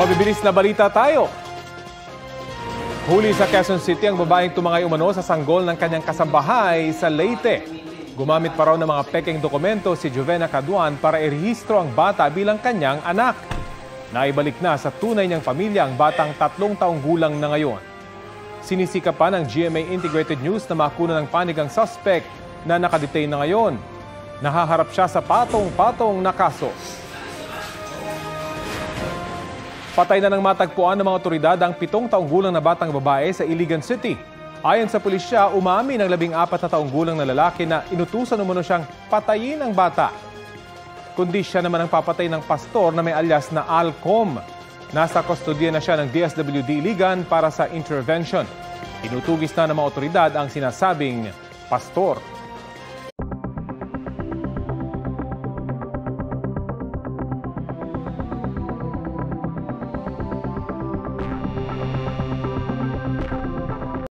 Mabibilis na balita tayo. Huli sa Quezon City ang babaeng tumangay umano sa sanggol ng kanyang kasambahay sa Leyte. Gumamit pa raw ng mga pekeng dokumento si Jovena Caduan para irehistro ang bata bilang kanyang anak. Naibalik na sa tunay niyang pamilya ang batang 3 taong gulang na ngayon. Sinisika pa ng GMA Integrated News na makuna ng panig ang suspect na nakadetain na ngayon. Nahaharap siya sa patong-patong na kaso. Patay na ng matagpuan ng mga otoridad ang 7 taong gulang na batang babae sa Iligan City. Ayon sa pulisya, umamin ng 14 na taong gulang na lalaki na inutusan umano siyang patayin ang bata. Kundi siya naman ang papatay ng pastor na may alias na Alcom. Nasa kustodiya na siya ng DSWD Iligan para sa intervention. Inutugis na ng mga otoridad ang sinasabing pastor.